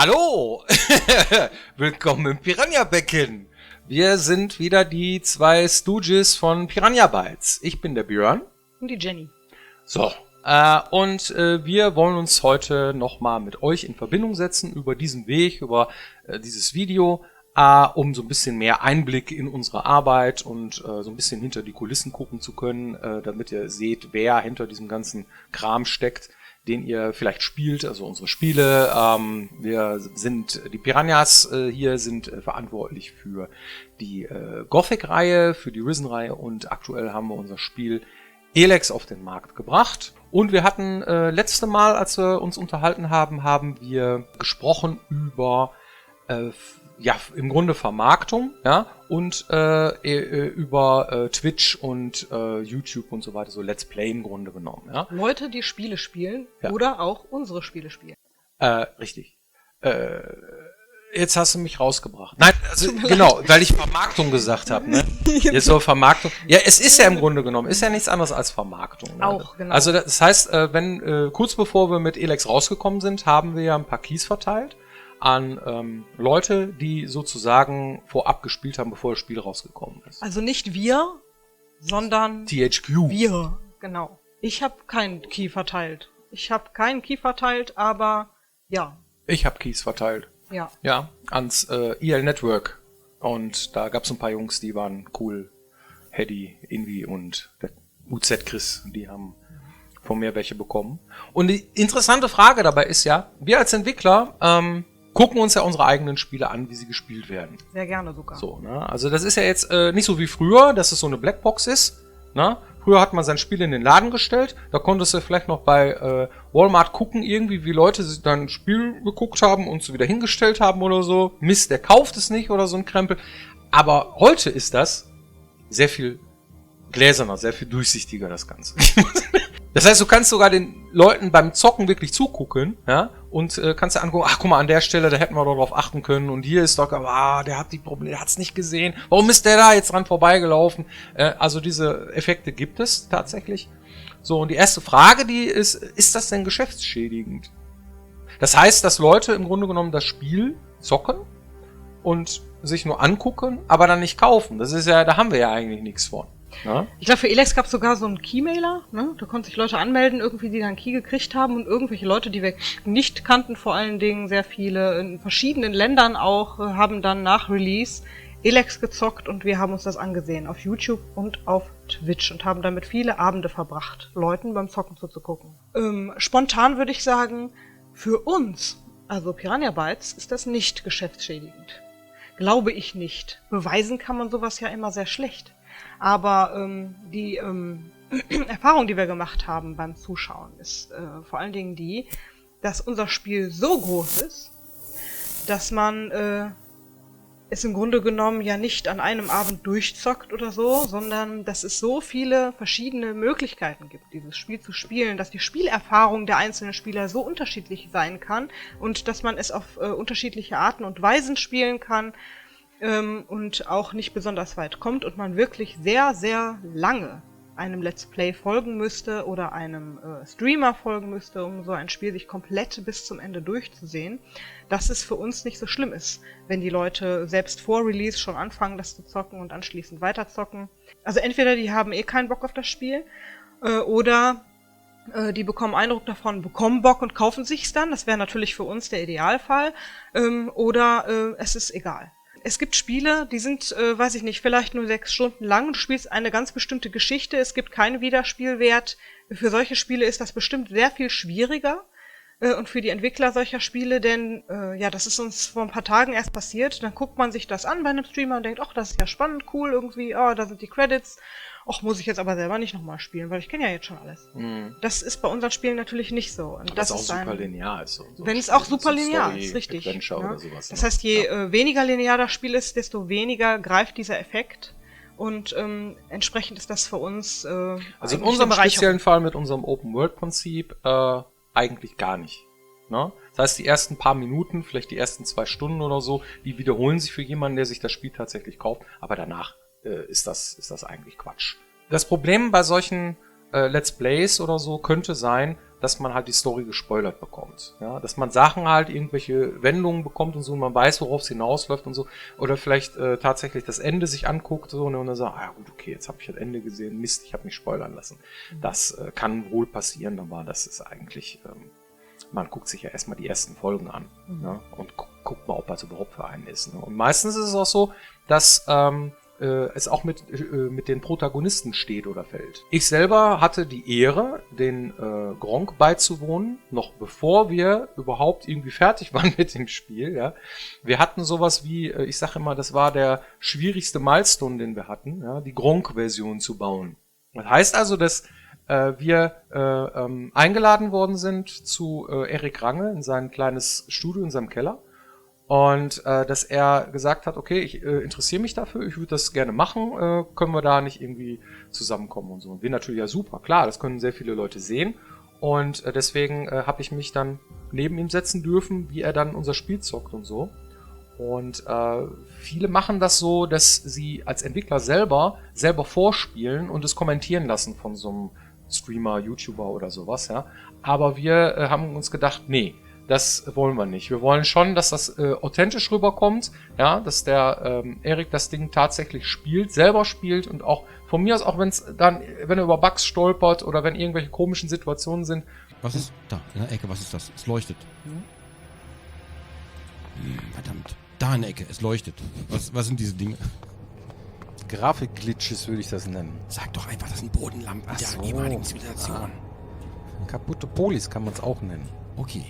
Hallo! Willkommen im Piranha-Becken. Wir sind wieder die zwei Stooges von Piranha Bytes. Ich bin der Björn. Und die Jenny. So, wir wollen uns heute nochmal mit euch in Verbindung setzen über diesen Weg, über dieses Video, um so ein bisschen mehr Einblick in unsere Arbeit und so ein bisschen hinter die Kulissen gucken zu können, damit ihr seht, wer hinter diesem ganzen Kram steckt, den ihr vielleicht spielt, also unsere Spiele. Wir sind, die Piranhas hier sind verantwortlich für die Gothic-Reihe, für die Risen-Reihe und aktuell haben wir unser Spiel Elex auf den Markt gebracht. Und wir hatten letzte Mal, als wir uns unterhalten haben, haben wir gesprochen über im Grunde Vermarktung, ja, und über Twitch und YouTube und so weiter, so Let's Play im Grunde genommen, ja. Leute, die Spiele spielen Ja. oder auch unsere Spiele spielen. Richtig. Jetzt hast du mich rausgebracht. Nein, also genau, weil ich Vermarktung gesagt habe, ne? Jetzt so Vermarktung. Ja, es ist ja im Grunde genommen, ist ja nichts anderes als Vermarktung. Ne? Auch, genau. Also das heißt, kurz bevor wir mit Elex rausgekommen sind, haben wir ja ein paar Keys verteilt an Leute, die sozusagen vorab gespielt haben, bevor das Spiel rausgekommen ist. Also nicht wir, sondern THQ. wir, genau. Ich habe keinen Key verteilt. Aber ja. Ich habe Keys verteilt. Ja. Ja, ans EL Network. Und da gab's ein paar Jungs, die waren cool. Hedy, Invi und der UZ Chris, die haben von mir welche bekommen. Und die interessante Frage dabei ist ja, wir als Entwickler gucken uns ja unsere eigenen Spiele an, wie sie gespielt werden. Sehr gerne sogar. So, ne? Also das ist ja jetzt nicht so wie früher, dass es so eine Blackbox ist. Ne? Früher hat man sein Spiel in den Laden gestellt, da konntest du vielleicht noch bei Walmart gucken, irgendwie, wie Leute sich dann ein Spiel geguckt haben und es wieder hingestellt haben oder so. Mist, der kauft es nicht oder so ein Krempel. Aber heute ist das sehr viel gläserner, sehr viel durchsichtiger, das Ganze. Das heißt, du kannst sogar den Leuten beim Zocken wirklich zugucken, ja, und kannst dir angucken, ach, guck mal, an der Stelle, da hätten wir doch drauf achten können, und hier ist doch, der hat die Probleme, der hat's nicht gesehen, warum ist der da jetzt dran vorbeigelaufen? Also diese Effekte gibt es tatsächlich. So, und die erste Frage, die ist das denn geschäftsschädigend? Das heißt, dass Leute im Grunde genommen das Spiel zocken und sich nur angucken, aber dann nicht kaufen. Das ist ja, da haben wir ja eigentlich nichts von. Ja? Ich glaube, für Elex gab es sogar so einen Keymailer, ne? Da konnten sich Leute anmelden, irgendwie, die dann einen Key gekriegt haben, und irgendwelche Leute, die wir nicht kannten, vor allen Dingen sehr viele, in verschiedenen Ländern auch, haben dann nach Release Elex gezockt, und wir haben uns das angesehen auf YouTube und auf Twitch und haben damit viele Abende verbracht, Leuten beim Zocken zuzugucken. Spontan würde ich sagen, für uns, also Piranha Bytes, ist das nicht geschäftsschädigend. Glaube ich nicht. Beweisen kann man sowas ja immer sehr schlecht. Aber die Erfahrung, die wir gemacht haben beim Zuschauen, ist vor allen Dingen die, dass unser Spiel so groß ist, dass man es im Grunde genommen ja nicht an einem Abend durchzockt oder so, sondern dass es so viele verschiedene Möglichkeiten gibt, dieses Spiel zu spielen, dass die Spielerfahrung der einzelnen Spieler so unterschiedlich sein kann und dass man es auf unterschiedliche Arten und Weisen spielen kann, und auch nicht besonders weit kommt und man wirklich sehr, sehr lange einem Let's Play folgen müsste oder einem Streamer folgen müsste, um so ein Spiel sich komplett bis zum Ende durchzusehen, dass es für uns nicht so schlimm ist, wenn die Leute selbst vor Release schon anfangen, das zu zocken und anschließend weiterzocken. Also entweder die haben eh keinen Bock auf das Spiel, oder die bekommen Eindruck davon, bekommen Bock und kaufen sich's dann. Das wäre natürlich für uns der Idealfall. Oder es ist egal. Es gibt Spiele, die sind, weiß ich nicht, vielleicht nur 6 Stunden lang. Du spielst eine ganz bestimmte Geschichte, es gibt keinen Wiederspielwert. Für solche Spiele ist das bestimmt sehr viel schwieriger. Und für die Entwickler solcher Spiele, denn das ist uns vor ein paar Tagen erst passiert. Dann guckt man sich das an bei einem Streamer und denkt, ach, das ist ja spannend, cool, irgendwie, da sind die Credits. Och, muss ich jetzt aber selber nicht nochmal spielen, weil ich kenne ja jetzt schon alles. Mhm. Das ist bei unseren Spielen natürlich nicht so. Und das ist auch super linear ist. So wenn es auch super linear ist, richtig. Ja? Oder sowas, das heißt, je weniger linear das Spiel ist, desto weniger greift dieser Effekt. Und entsprechend ist das für uns also in unserem speziellen Fall mit unserem Open-World-Prinzip eigentlich gar nicht. Ne? Das heißt, die ersten paar Minuten, vielleicht die ersten 2 Stunden oder so, die wiederholen sich für jemanden, der sich das Spiel tatsächlich kauft. Aber danach ist das eigentlich Quatsch. Das Problem bei solchen Let's Plays oder so könnte sein, dass man halt die Story gespoilert bekommt. Ja? Dass man Sachen halt, irgendwelche Wendungen bekommt und so, und man weiß, worauf es hinausläuft und so. Oder vielleicht tatsächlich das Ende sich anguckt so, und dann sagt, gut, okay, jetzt habe ich das Ende gesehen, Mist, ich habe mich spoilern lassen. Das kann wohl passieren, aber das ist eigentlich, man guckt sich ja erstmal die ersten Folgen an, ne? Und guckt mal, ob das überhaupt für einen ist. Ne? Und meistens ist es auch so, dass es auch mit den Protagonisten steht oder fällt. Ich selber hatte die Ehre, den Gronkh beizuwohnen, noch bevor wir überhaupt irgendwie fertig waren mit dem Spiel. Ja. Wir hatten sowas wie, ich sage immer, das war der schwierigste Milestone, den wir hatten, ja, die Gronkh-Version zu bauen. Das heißt also, dass wir eingeladen worden sind zu Erik Range in sein kleines Studio in seinem Keller. Und dass er gesagt hat, okay, ich interessiere mich dafür, ich würde das gerne machen, können wir da nicht irgendwie zusammenkommen und so. Und wir natürlich, ja super, klar, das können sehr viele Leute sehen. Und deswegen habe ich mich dann neben ihm setzen dürfen, wie er dann unser Spiel zockt und so. Und viele machen das so, dass sie als Entwickler selber vorspielen und es kommentieren lassen von so einem Streamer, YouTuber oder sowas, ja. Aber wir haben uns gedacht, nee, das wollen wir nicht. Wir wollen schon, dass das authentisch rüberkommt, ja, dass der Erik das Ding tatsächlich spielt, selber spielt und auch von mir aus, auch wenn er über Bugs stolpert oder wenn irgendwelche komischen Situationen sind. Was ist da in der Ecke? Was ist das? Es leuchtet. Verdammt. Da in der Ecke, es leuchtet. Was sind diese Dinge? Grafikglitches würde ich das nennen. Sag doch einfach, das sind Bodenlampen der ehemaligen Zivilisation. Kaputte Polis kann man es auch nennen. Okay.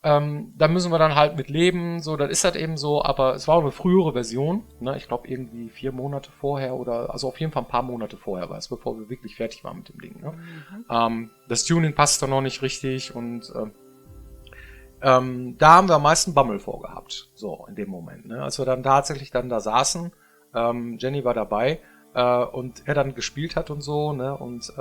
Da müssen wir dann halt mit leben, so, das ist halt eben so, aber es war auch eine frühere Version, ne? Ich glaube irgendwie 4 Monate vorher oder, also auf jeden Fall ein paar Monate vorher war es, bevor wir wirklich fertig waren mit dem Ding, ne? Das Tuning passte noch nicht richtig und da haben wir am meisten Bammel vorgehabt, so, in dem Moment, ne? Als wir dann tatsächlich dann da saßen, Jenny war dabei, und er dann gespielt hat und so, ne? Und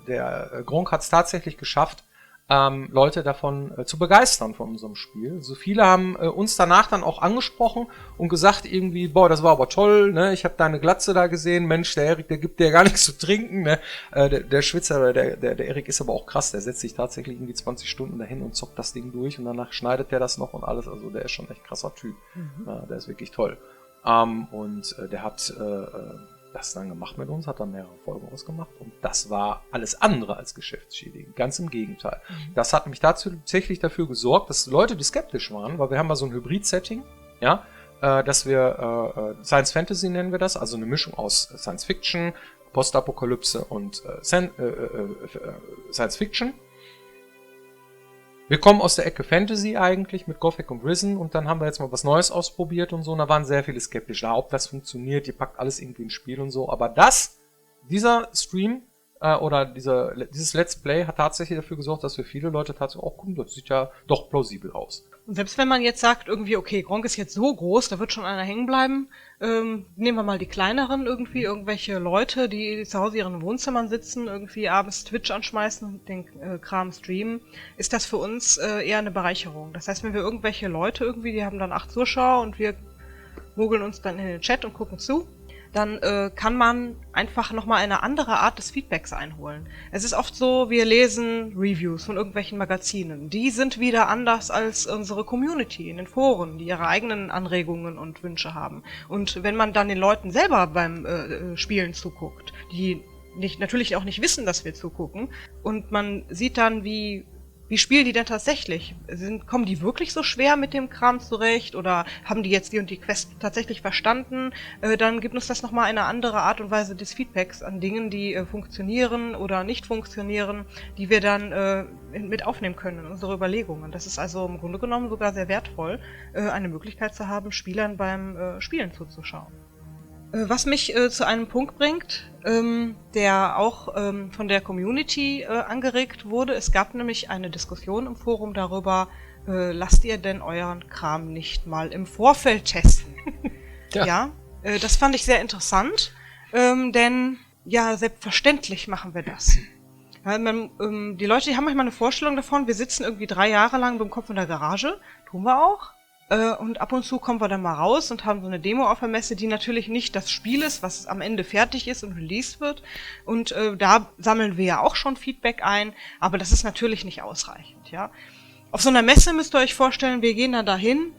der Gronkh hat es tatsächlich geschafft, Leute davon zu begeistern von unserem Spiel. So viele haben uns danach dann auch angesprochen und gesagt irgendwie, boah, das war aber toll, ne? Ich habe deine Glatze da gesehen, Mensch, der Erik, der gibt dir ja gar nichts zu trinken, ne? Der Schwitzer, der Erik ist aber auch krass, der setzt sich tatsächlich irgendwie 20 Stunden dahin und zockt das Ding durch und danach schneidet der das noch und alles, also der ist schon echt krasser Typ. Ja, der ist wirklich toll. Und der hat das dann gemacht mit uns, hat dann mehrere Folgen ausgemacht und das war alles andere als geschäftsschädigend. Ganz im Gegenteil. Das hat mich tatsächlich dafür gesorgt, dass Leute, die skeptisch waren, weil wir haben ja so ein Hybrid-Setting, ja, dass wir Science Fantasy nennen wir das, also eine Mischung aus Science Fiction, Postapokalypse und Science Fiction. Wir kommen aus der Ecke Fantasy eigentlich mit Gothic und Risen und dann haben wir jetzt mal was Neues ausprobiert und so und da waren sehr viele skeptisch. Ob das funktioniert, ihr packt alles irgendwie ins Spiel und so. Aber dieser Stream oder dieses Let's Play hat tatsächlich dafür gesorgt, dass wir viele Leute tatsächlich auch gucken, das sieht ja doch plausibel aus. Und selbst wenn man jetzt sagt, irgendwie, okay, Gronkh ist jetzt so groß, da wird schon einer hängen bleiben, nehmen wir mal die kleineren irgendwie, irgendwelche Leute, die zu Hause in ihren Wohnzimmern sitzen, irgendwie abends Twitch anschmeißen und den Kram streamen, ist das für uns eher eine Bereicherung. Das heißt, wenn wir irgendwelche Leute irgendwie, die haben dann 8 Zuschauer und wir mogeln uns dann in den Chat und gucken zu, dann kann man einfach nochmal eine andere Art des Feedbacks einholen. Es ist oft so, wir lesen Reviews von irgendwelchen Magazinen. Die sind wieder anders als unsere Community in den Foren, die ihre eigenen Anregungen und Wünsche haben. Und wenn man dann den Leuten selber beim Spielen zuguckt, die natürlich auch nicht wissen, dass wir zugucken, und man sieht dann, wie spielen die denn tatsächlich? Kommen die wirklich so schwer mit dem Kram zurecht oder haben die jetzt die und die Quest tatsächlich verstanden? Dann gibt uns das nochmal eine andere Art und Weise des Feedbacks an Dingen, die funktionieren oder nicht funktionieren, die wir dann mit aufnehmen können in unsere Überlegungen. Das ist also im Grunde genommen sogar sehr wertvoll, eine Möglichkeit zu haben, Spielern beim Spielen zuzuschauen. Was mich zu einem Punkt bringt, der auch von der Community angeregt wurde. Es gab nämlich eine Diskussion im Forum darüber, lasst ihr denn euren Kram nicht mal im Vorfeld testen? Ja, das fand ich sehr interessant, denn ja, selbstverständlich machen wir das. Die Leute, die haben manchmal eine Vorstellung davon, wir sitzen irgendwie 3 Jahre lang mit dem Kopf in der Garage, tun wir auch. Und ab und zu kommen wir dann mal raus und haben so eine Demo auf der Messe, die natürlich nicht das Spiel ist, was am Ende fertig ist und released wird. Und da sammeln wir ja auch schon Feedback ein, aber das ist natürlich nicht ausreichend. Ja. Auf so einer Messe müsst ihr euch vorstellen, wir gehen dann dahin,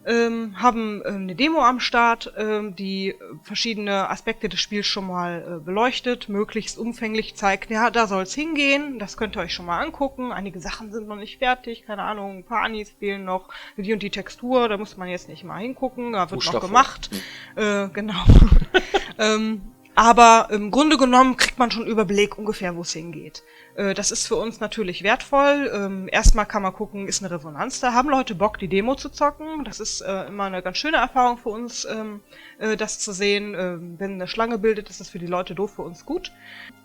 haben eine Demo am Start, die verschiedene Aspekte des Spiels schon mal beleuchtet, möglichst umfänglich zeigt, ja, da soll's hingehen, das könnt ihr euch schon mal angucken, einige Sachen sind noch nicht fertig, keine Ahnung, ein paar Anis fehlen noch, die und die Textur, da muss man jetzt nicht mal hingucken, da wird noch gemacht, genau. Aber im Grunde genommen kriegt man schon Überblick ungefähr, wo es hingeht. Das ist für uns natürlich wertvoll. Erstmal kann man gucken, ist eine Resonanz da? Haben Leute Bock, die Demo zu zocken? Das ist immer eine ganz schöne Erfahrung für uns, das zu sehen. Wenn eine Schlange bildet, ist das für die Leute doof, für uns gut.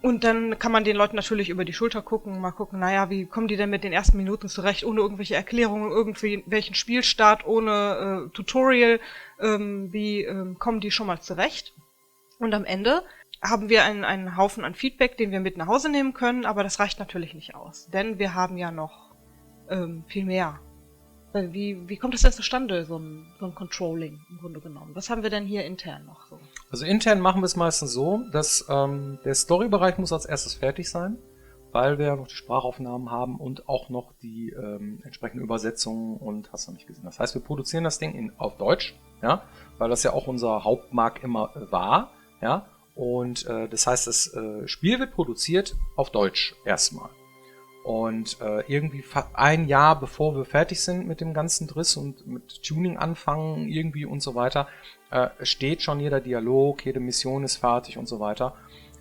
Und dann kann man den Leuten natürlich über die Schulter gucken, mal gucken, naja, wie kommen die denn mit den ersten Minuten zurecht, ohne irgendwelche Erklärungen, irgendwie welchen Spielstart, ohne Tutorial, wie kommen die schon mal zurecht? Und am Ende haben wir einen Haufen an Feedback, den wir mit nach Hause nehmen können, aber das reicht natürlich nicht aus, denn wir haben ja noch viel mehr. Wie kommt das denn zustande, so ein Controlling im Grunde genommen? Was haben wir denn hier intern noch so? Also intern machen wir es meistens so, dass der Storybereich muss als erstes fertig sein, weil wir ja noch die Sprachaufnahmen haben und auch noch die entsprechenden Übersetzungen und hast du nicht gesehen. Das heißt, wir produzieren das Ding auf Deutsch, ja, weil das ja auch unser Hauptmarkt immer war, ja. Und das heißt, das Spiel wird produziert auf Deutsch erstmal. Und irgendwie ein Jahr bevor wir fertig sind mit dem ganzen Driss und mit Tuning anfangen irgendwie und so weiter, steht schon jeder Dialog, jede Mission ist fertig und so weiter.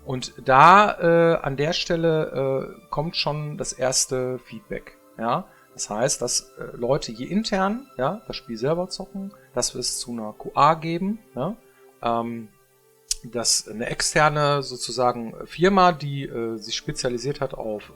Und da an der Stelle kommt schon das erste Feedback. Ja? Das heißt, dass Leute hier intern das Spiel selber zocken, dass wir es zu einer QA geben, ja? Dass eine externe sozusagen Firma, die sich spezialisiert hat auf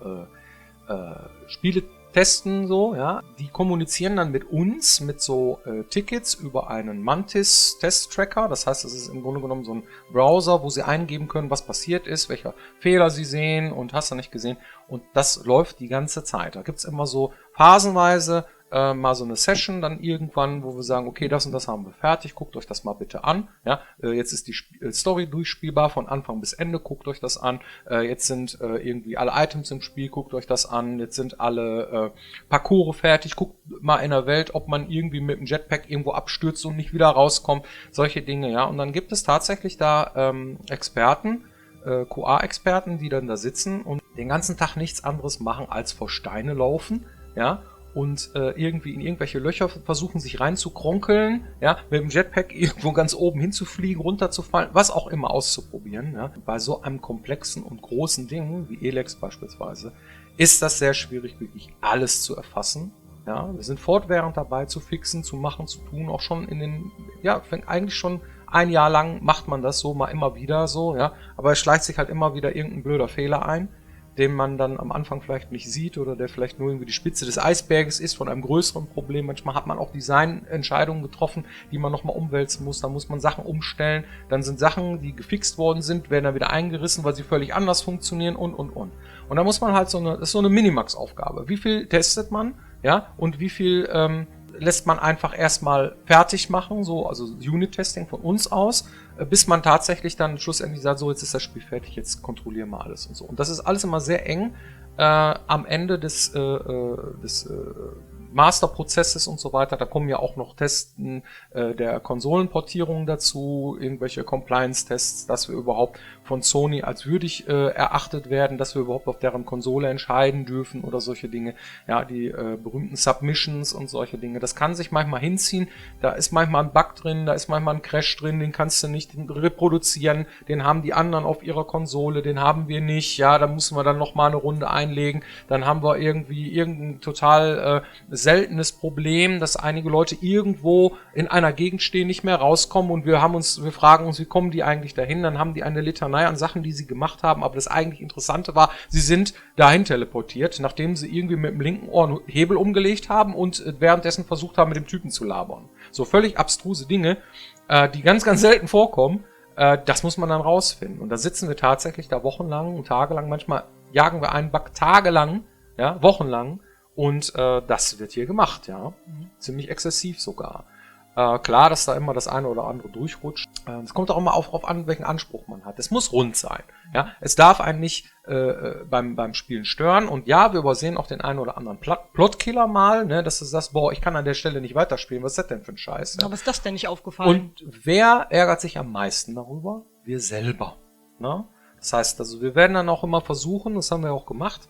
Spiele testen, so, ja, die kommunizieren dann mit uns mit so Tickets über einen Mantis Test Tracker. Das heißt, das ist im Grunde genommen so ein Browser, wo sie eingeben können, was passiert ist, welche Fehler sie sehen und hast du nicht gesehen. Und das läuft die ganze Zeit. Da gibt's immer so phasenweise mal so eine Session dann irgendwann, wo wir sagen, okay, das und das haben wir fertig, guckt euch das mal bitte an. Ja, jetzt ist die Story durchspielbar von Anfang bis Ende, guckt euch das an. Jetzt sind irgendwie alle Items im Spiel, guckt euch das an. Jetzt sind alle Parcours fertig, guckt mal in der Welt, ob man irgendwie mit dem Jetpack irgendwo abstürzt und nicht wieder rauskommt. Solche Dinge, ja. Und dann gibt es tatsächlich da Experten, QA-Experten, die dann da sitzen und den ganzen Tag nichts anderes machen, als vor Steine laufen, ja. Und irgendwie in irgendwelche Löcher versuchen, sich reinzukronkeln, ja, mit dem Jetpack irgendwo ganz oben hinzufliegen, runterzufallen, was auch immer auszuprobieren. Ja. Bei so einem komplexen und großen Ding, wie Elex beispielsweise, ist das sehr schwierig, wirklich alles zu erfassen. Ja. Wir sind fortwährend dabei zu fixen, zu machen, zu tun, auch schon eigentlich schon ein Jahr lang macht man das so, mal immer wieder so, ja, aber es schleicht sich halt immer wieder irgendein blöder Fehler ein, den man dann am Anfang vielleicht nicht sieht oder der vielleicht nur irgendwie die Spitze des Eisberges ist von einem größeren Problem. Manchmal hat man auch Designentscheidungen getroffen, die man nochmal umwälzen muss. Da muss man Sachen umstellen. Dann sind Sachen, die gefixt worden sind, werden dann wieder eingerissen, weil sie völlig anders funktionieren und. Und da muss man halt das ist so eine Minimax-Aufgabe. Wie viel testet man, ja, und wie viel lässt man einfach erstmal fertig machen, so, also Unit-Testing von uns aus, bis man tatsächlich dann schlussendlich sagt, so, jetzt ist das Spiel fertig, jetzt kontrollieren wir alles und so. Und das ist alles immer sehr eng am Ende des Masterprozesses und so weiter. Da kommen ja auch noch Testen der Konsolenportierung dazu, irgendwelche Compliance-Tests, dass wir überhaupt von Sony als würdig erachtet werden, dass wir überhaupt auf deren Konsole entscheiden dürfen oder solche Dinge. Ja, die berühmten Submissions und solche Dinge. Das kann sich manchmal hinziehen. Da ist manchmal ein Bug drin, da ist manchmal ein Crash drin, den kannst du nicht reproduzieren. Den haben die anderen auf ihrer Konsole, den haben wir nicht. Ja, da müssen wir dann nochmal eine Runde einlegen. Dann haben wir irgendwie irgendein total seltenes Problem, dass einige Leute irgendwo in einer Gegend stehen, nicht mehr rauskommen und wir fragen uns, wie kommen die eigentlich dahin? Dann haben die eine Litanei an Sachen, die sie gemacht haben, aber das eigentlich Interessante war, sie sind dahin teleportiert, nachdem sie irgendwie mit dem linken Ohr einen Hebel umgelegt haben und währenddessen versucht haben, mit dem Typen zu labern. So völlig abstruse Dinge, die ganz, ganz selten vorkommen, das muss man dann rausfinden. Und da sitzen wir tatsächlich da wochenlang und tagelang, manchmal jagen wir einen Bug tagelang, ja, wochenlang. Und das wird hier gemacht, ja. Ziemlich exzessiv sogar. Klar, dass da immer das eine oder andere durchrutscht. Es kommt auch immer drauf an, welchen Anspruch man hat. Es muss rund sein. Ja? Es darf einen nicht beim Spielen stören. Und ja, wir übersehen auch den einen oder anderen Plotkiller mal, ne? Dass du sagst, boah, ich kann an der Stelle nicht weiterspielen. Was ist das denn für ein Scheiß? Ja? Aber was ist das denn nicht aufgefallen? Und wer ärgert sich am meisten darüber? Wir selber. Ne? Das heißt, also wir werden dann auch immer versuchen, das haben wir auch gemacht,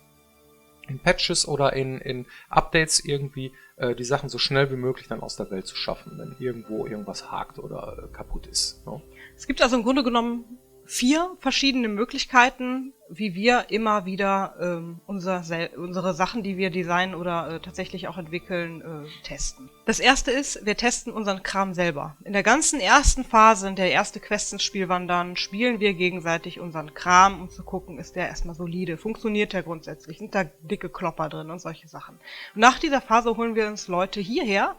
in Patches oder in Updates irgendwie die Sachen so schnell wie möglich dann aus der Welt zu schaffen, wenn irgendwo irgendwas hakt oder kaputt ist. Ne? Es gibt also im Grunde genommen 4 verschiedene Möglichkeiten, wie wir immer wieder unsere Sachen, die wir designen oder tatsächlich auch entwickeln, testen. Das erste ist, wir testen unseren Kram selber. In der ganzen ersten Phase, in der erste Quest ins Spiel wandern, spielen wir gegenseitig unseren Kram, um zu gucken, ist der erstmal solide, funktioniert der grundsätzlich, sind da dicke Klopper drin und solche Sachen. Und nach dieser Phase holen wir uns Leute hierher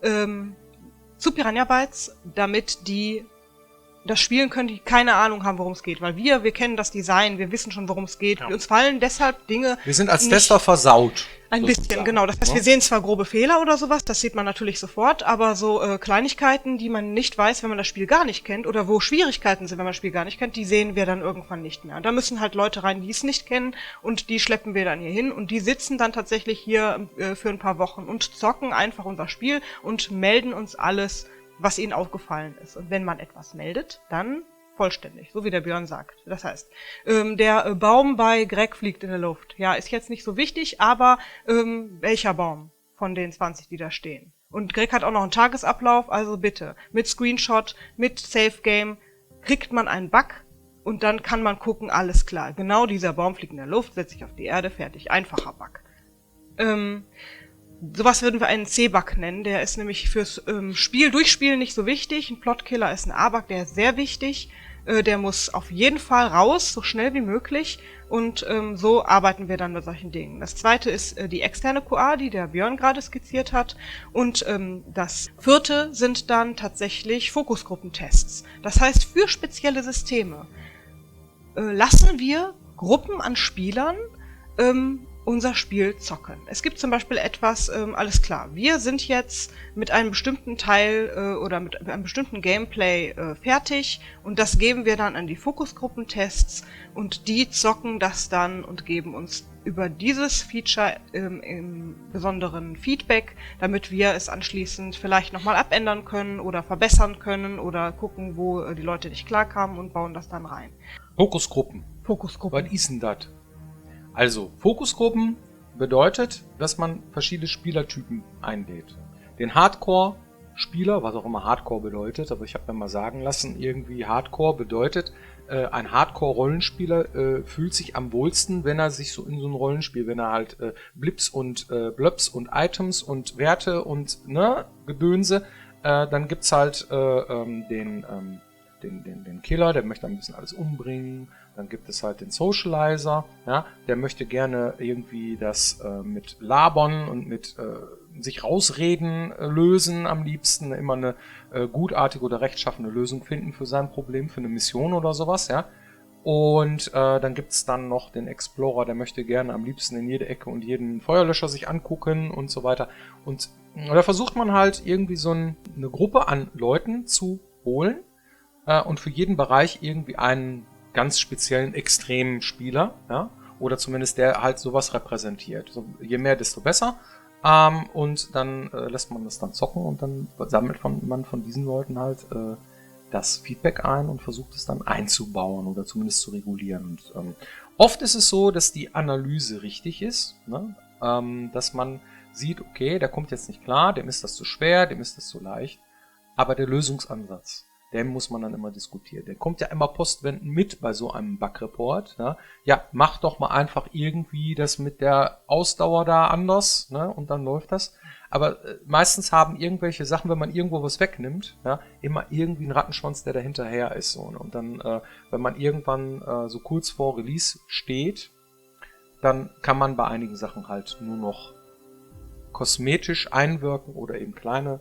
zu Piranha Bytes, damit die das spielen können, die keine Ahnung haben, worum es geht. Weil wir kennen das Design, wir wissen schon, worum es geht. Ja. Uns fallen deshalb Dinge... Wir sind als Tester versaut. Ein bisschen, genau. Das heißt, wir sehen zwar grobe Fehler oder sowas, das sieht man natürlich sofort, aber so Kleinigkeiten, die man nicht weiß, wenn man das Spiel gar nicht kennt, oder wo Schwierigkeiten sind, wenn man das Spiel gar nicht kennt, die sehen wir dann irgendwann nicht mehr. Und da müssen halt Leute rein, die es nicht kennen, und die schleppen wir dann hier hin, und die sitzen dann tatsächlich hier für ein paar Wochen und zocken einfach unser Spiel und melden uns alles, was ihnen aufgefallen ist. Und wenn man etwas meldet, dann vollständig, so wie der Björn sagt. Das heißt, der Baum bei Greg fliegt in der Luft. Ja, ist jetzt nicht so wichtig, aber welcher Baum von den 20, die da stehen? Und Greg hat auch noch einen Tagesablauf, also bitte, mit Screenshot, mit Save Game, kriegt man einen Bug und dann kann man gucken, alles klar, genau dieser Baum fliegt in der Luft, setzt sich auf die Erde, fertig, einfacher Bug. Sowas würden wir einen C-Bug nennen, der ist nämlich fürs Durchspielen nicht so wichtig. Ein Plotkiller ist ein A-Bug, der ist sehr wichtig. Der muss auf jeden Fall raus, so schnell wie möglich. Und so arbeiten wir dann mit solchen Dingen. Das zweite ist die externe QA, die der Björn gerade skizziert hat. Und das vierte sind dann tatsächlich Fokusgruppentests. Das heißt, für spezielle Systeme lassen wir Gruppen an Spielern unser Spiel zocken. Es gibt zum Beispiel etwas, alles klar, wir sind jetzt mit einem bestimmten Teil oder mit einem bestimmten Gameplay fertig, und das geben wir dann an die Fokusgruppentests, und die zocken das dann und geben uns über dieses Feature im besonderen Feedback, damit wir es anschließend vielleicht nochmal abändern können oder verbessern können oder gucken, wo die Leute nicht klarkamen, und bauen das dann rein. Fokusgruppen. Was ist denn das? Also, Fokusgruppen bedeutet, dass man verschiedene Spielertypen einlädt. Den Hardcore-Spieler, was auch immer Hardcore bedeutet, aber ich habe mir mal sagen lassen, irgendwie Hardcore bedeutet, ein Hardcore-Rollenspieler fühlt sich am wohlsten, wenn er sich so in so ein Rollenspiel, wenn er halt Blips und Blöps und Items und Werte und Gedönse, dann gibt's halt den Killer, der möchte ein bisschen alles umbringen. Dann gibt es halt den Socializer, ja, der möchte gerne irgendwie das mit Labern und mit sich rausreden lösen, am liebsten immer eine gutartige oder rechtschaffene Lösung finden für sein Problem, für eine Mission oder sowas, ja. Und dann gibt's dann noch den Explorer, der möchte gerne am liebsten in jede Ecke und jeden Feuerlöscher sich angucken und so weiter. Und da versucht man halt irgendwie so eine Gruppe an Leuten zu holen, und für jeden Bereich irgendwie einen ganz speziellen extremen Spieler, ja, oder zumindest der halt sowas repräsentiert. So, je mehr, desto besser. Und dann lässt man das dann zocken, und dann sammelt man von diesen Leuten halt das Feedback ein und versucht es dann einzubauen oder zumindest zu regulieren. Und oft ist es so, dass die Analyse richtig ist, ne? Dass man sieht, okay, der kommt jetzt nicht klar, dem ist das zu schwer, dem ist das zu leicht, aber der Lösungsansatz, den muss man dann immer diskutieren. Der kommt ja immer postwendend mit bei so einem Bug-Report. Ne? Ja, mach doch mal einfach irgendwie das mit der Ausdauer da anders, ne? Und dann läuft das. Aber meistens haben irgendwelche Sachen, wenn man irgendwo was wegnimmt, ja, immer irgendwie einen Rattenschwanz, der dahinterher ist. So. Und dann, wenn man irgendwann so kurz vor Release steht, dann kann man bei einigen Sachen halt nur noch kosmetisch einwirken oder eben kleine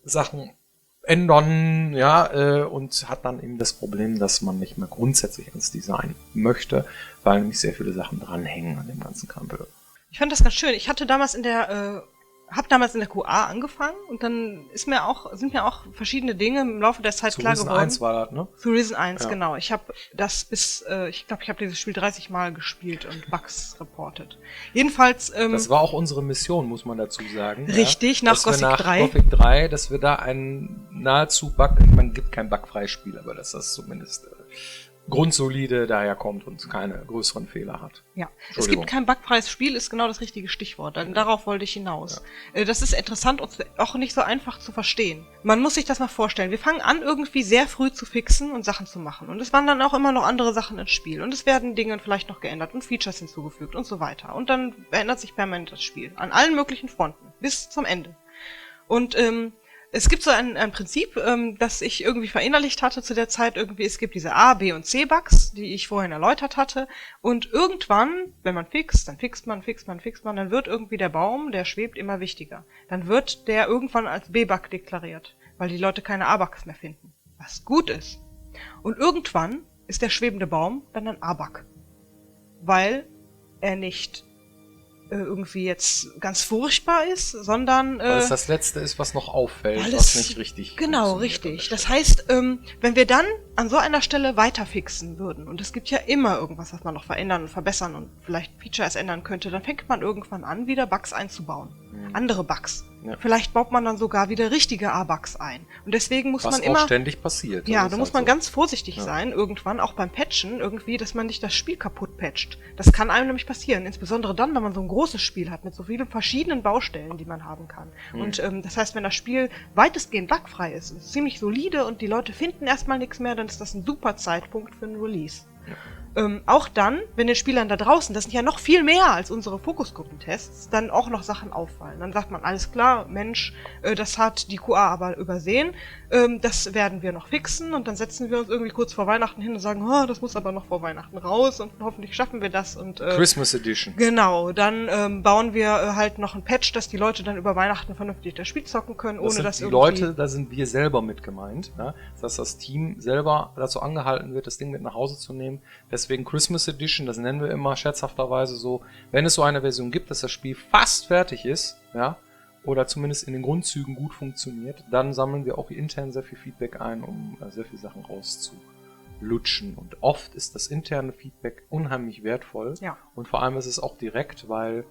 Sachen ändern, ja, und hat dann eben das Problem, dass man nicht mehr grundsätzlich ans Design möchte, weil nämlich sehr viele Sachen dranhängen an dem ganzen Kampel. Ich fand das ganz schön. Ich hatte damals in der habe damals in der QA angefangen und dann sind mir auch verschiedene Dinge im Laufe der Zeit klar geworden. Zu Risen 1 war das, ne? Zu Risen 1, Ja. genau. Ich habe das ich glaube, ich habe dieses Spiel 30 Mal gespielt und Bugs reportet. Jedenfalls... das war auch unsere Mission, muss man dazu sagen. Richtig, nach Gothic 3. Gothic 3, dass wir da ein nahezu man gibt kein bugfreies Spiel, aber dass das zumindest grundsolide daherkommt und keine größeren Fehler hat. Ja, es gibt kein bugfreies Spiel, ist genau das richtige Stichwort. Darauf wollte ich hinaus. Ja. Das ist interessant und auch nicht so einfach zu verstehen. Man muss sich das mal vorstellen. Wir fangen an, irgendwie sehr früh zu fixen und Sachen zu machen. Und es waren dann auch immer noch andere Sachen ins Spiel. Und es werden Dinge vielleicht noch geändert und Features hinzugefügt und so weiter. Und dann verändert sich permanent das Spiel. An allen möglichen Fronten. Bis zum Ende. Und es gibt so ein Prinzip, das ich irgendwie verinnerlicht hatte zu der Zeit. Irgendwie, es gibt diese A, B und C Bugs, die ich vorhin erläutert hatte. Und irgendwann, wenn man fixt, dann fixt man, dann wird irgendwie der Baum, der schwebt, immer wichtiger. Dann wird der irgendwann als B-Bug deklariert, weil die Leute keine A-Bugs mehr finden. Was gut ist. Und irgendwann ist der schwebende Baum dann ein A-Bug. Weil er nicht irgendwie jetzt ganz furchtbar ist, sondern... weil es das Letzte ist, was noch auffällt, alles, was nicht richtig genau, richtig. Das heißt, wenn wir dann an so einer Stelle weiterfixen würden, und es gibt ja immer irgendwas, was man noch verändern und verbessern und vielleicht Features ändern könnte, dann fängt man irgendwann an, wieder Bugs einzubauen. Andere Bugs. Ja. Vielleicht baut man dann sogar wieder richtige A-Bugs ein. Und deswegen muss man immer... Was auch ständig passiert. Ja, da muss man ganz vorsichtig sein, irgendwann, auch beim Patchen, irgendwie, dass man nicht das Spiel kaputt patcht. Das kann einem nämlich passieren, insbesondere dann, wenn man so ein großes Spiel hat, mit so vielen verschiedenen Baustellen, die man haben kann. Und das heißt, wenn das Spiel weitestgehend bugfrei ist, ziemlich solide und die Leute finden erstmal nichts mehr, dann ist das ein super Zeitpunkt für einen Release. Ja. Auch dann, wenn den Spielern da draußen, das sind ja noch viel mehr als unsere Fokusgruppentests, dann auch noch Sachen auffallen. Dann sagt man, alles klar, Mensch, das hat die QA aber übersehen, das werden wir noch fixen und dann setzen wir uns irgendwie kurz vor Weihnachten hin und sagen, oh, das muss aber noch vor Weihnachten raus und hoffentlich schaffen wir das. Und Christmas Edition. Genau, dann bauen wir halt noch ein Patch, dass die Leute dann über Weihnachten vernünftig das Spiel zocken können, ohne dass irgendwie... Leute, da sind wir selber mit gemeint, ja? Dass das Team selber dazu angehalten wird, das Ding mit nach Hause zu nehmen. Deswegen Christmas Edition, das nennen wir immer scherzhafterweise so, wenn es so eine Version gibt, dass das Spiel fast fertig ist, ja, oder zumindest in den Grundzügen gut funktioniert, dann sammeln wir auch intern sehr viel Feedback ein, um sehr viele Sachen rauszulutschen. Und oft ist das interne Feedback unheimlich wertvoll. Ja. Und vor allem ist es auch direkt, weil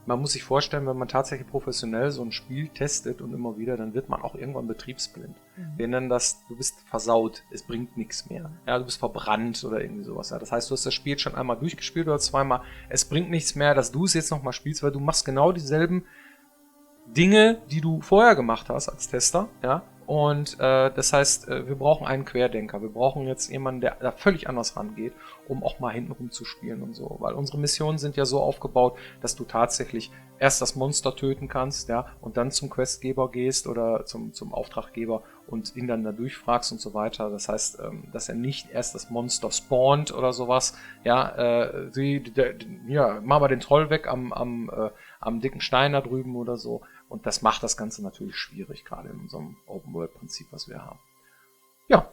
man muss sich vorstellen, wenn man tatsächlich professionell so ein Spiel testet und immer wieder, dann wird man auch irgendwann betriebsblind. Wir nennen das, du bist versaut, es bringt nichts mehr. Ja, du bist verbrannt oder irgendwie sowas. Ja. Das heißt, du hast das Spiel schon einmal durchgespielt oder zweimal. Es bringt nichts mehr, dass du es jetzt nochmal spielst, weil du machst genau dieselben Dinge, die du vorher gemacht hast als Tester. Ja. Und das heißt, wir brauchen einen Querdenker. Wir brauchen jetzt jemanden, der da völlig anders rangeht, um auch mal hintenrum zu spielen und so. Weil unsere Missionen sind ja so aufgebaut, dass du tatsächlich erst das Monster töten kannst, ja, und dann zum Questgeber gehst oder zum Auftraggeber und ihn dann da durchfragst und so weiter. Das heißt, dass er nicht erst das Monster spawnt oder sowas. Ja, mach mal den Troll weg am dicken Stein da drüben oder so. Und das macht das Ganze natürlich schwierig, gerade in unserem Open-World-Prinzip, was wir haben. Ja,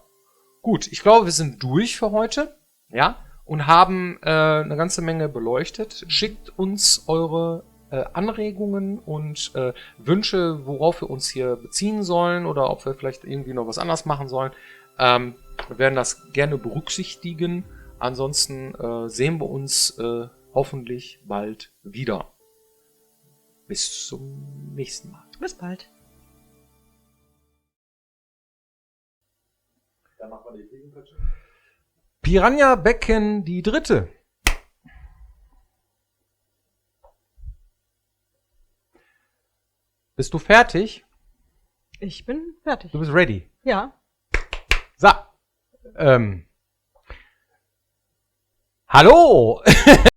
gut. Ich glaube, wir sind durch für heute. Ja, und haben eine ganze Menge beleuchtet. Schickt uns eure Anregungen und Wünsche, worauf wir uns hier beziehen sollen oder ob wir vielleicht irgendwie noch was anderes machen sollen. Wir werden das gerne berücksichtigen. Ansonsten sehen wir uns hoffentlich bald wieder. Bis zum nächsten Mal. Bis bald. Dann machen wir die Fliegenpötsche. Piranha Becken die dritte. Bist du fertig? Ich bin fertig. Du bist ready. Ja. So. Hallo!